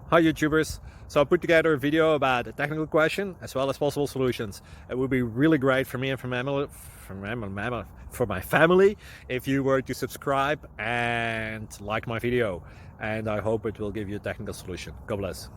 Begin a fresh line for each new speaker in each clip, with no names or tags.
Hi YouTubers! So I put together a video about a technical question as well as possible solutions. It would be really great for me and for my family if you were to subscribe and like my video, and I hope it will give you a technical solution. God bless.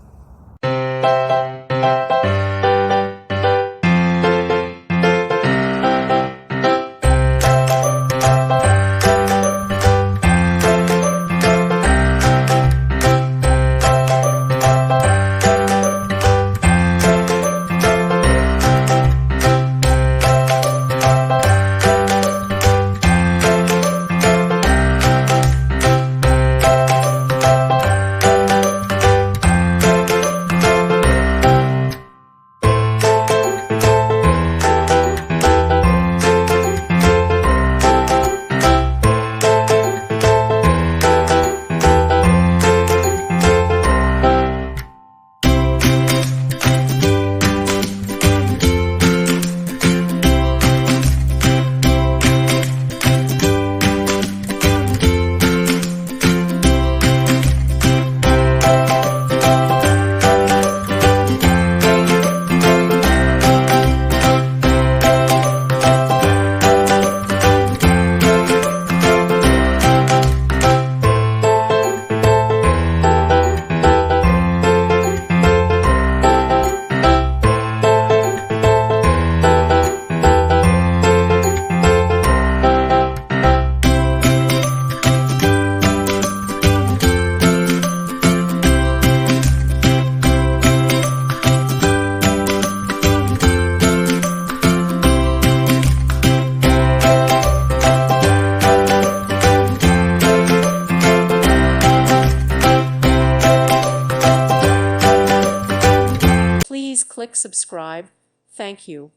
Please click subscribe. Thank you.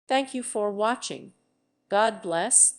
Thank you for watching. God bless.